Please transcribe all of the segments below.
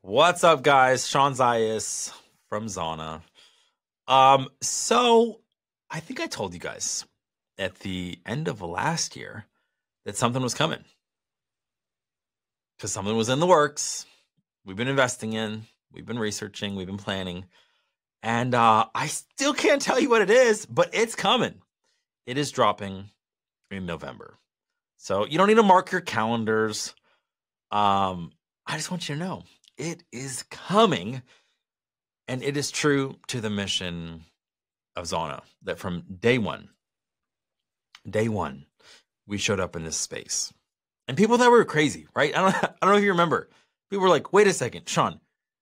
What's up, guys? Sean Zayas from Zana. So I think I told you guys at the end of last year that something was coming because something was in the works. We've been investing in, we've been researching, we've been planning, and I still can't tell you what it is, but it's coming. It is dropping in November. So you don't need to mark your calendars. I just want you to know it is coming. And it is true to the mission of Zana that from day one, we showed up in this space. And people thought we were crazy, right? I don't know if you remember. People were like, wait a second, Sean,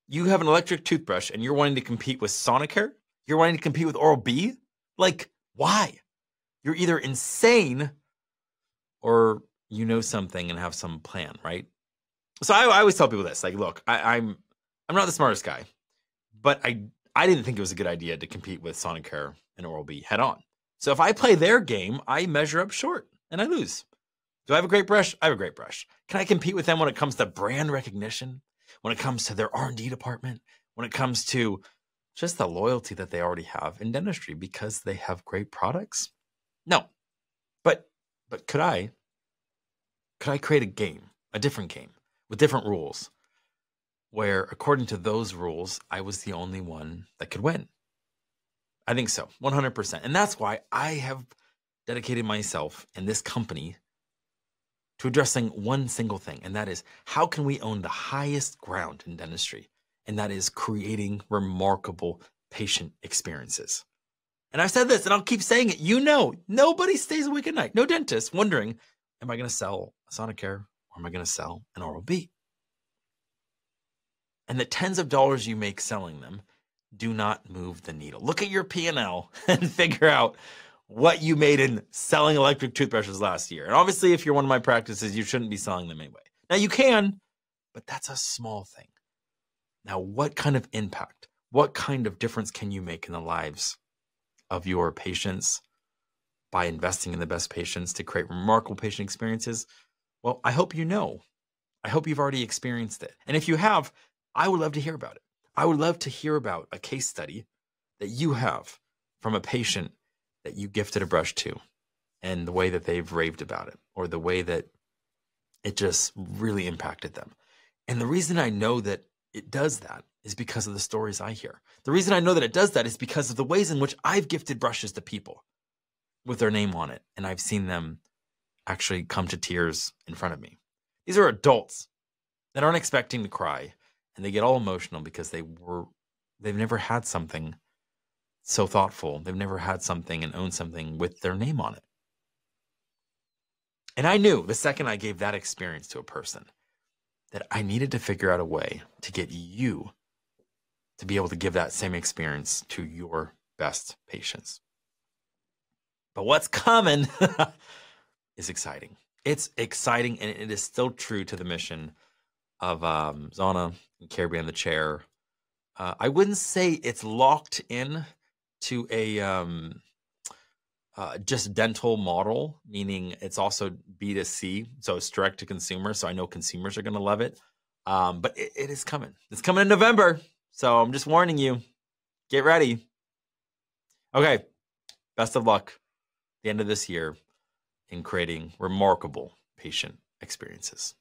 you have an electric toothbrush and you're wanting to compete with Sonicare? You're wanting to compete with Oral-B? Like, why? You're either insane or you know something and have some plan, right? So I always tell people this, like, look, I'm not the smartest guy. But I didn't think it was a good idea to compete with Sonicare and Oral-B head on. So if I play their game, I measure up short and I lose. Do I have a great brush? I have a great brush. Can I compete with them when it comes to brand recognition? When it comes to their R&D department? When it comes to just the loyalty that they already have in dentistry because they have great products? No. But could I create a game, a different game with different rules? Where, according to those rules, I was the only one that could win. I think so, 100%. And that's why I have dedicated myself and this company to addressing one single thing, and that is how can we own the highest ground in dentistry? And that is creating remarkable patient experiences. And I've said this, and I'll keep saying it. You know, nobody stays awake at night. No dentist wondering, am I going to sell a Sonicare or am I going to sell an Oral-B? And the tens of dollars you make selling them do not move the needle. Look at your P&L and figure out what you made in selling electric toothbrushes last year. And obviously, if you're one of my practices, you shouldn't be selling them anyway. Now, you can, but that's a small thing. Now, what kind of impact, what kind of difference can you make in the lives of your patients by investing in the best patients to create remarkable patient experiences? Well, I hope you know. I hope you've already experienced it. And if you have, I would love to hear about it. I would love to hear about a case study that you have from a patient that you gifted a brush to and the way that they've raved about it or the way that it just really impacted them. And the reason I know that it does that is because of the stories I hear. The reason I know that it does that is because of the ways in which I've gifted brushes to people with their name on it. And I've seen them actually come to tears in front of me. These are adults that aren't expecting to cry. And they get all emotional because they've never had something so thoughtful. They've never had something and owned something with their name on it. And I knew the second I gave that experience to a person that I needed to figure out a way to get you to be able to give that same experience to your best patients. But what's coming is exciting. It's exciting, and it is still true to the mission of Zana and Care Behind the Chair. I wouldn't say it's locked in to a just dental model, meaning it's also B2C, so it's direct to consumer. So I know consumers are going to love it, but it is coming. It's coming in November, so I'm just warning you. Get ready. Okay, best of luck at the end of this year in creating remarkable patient experiences.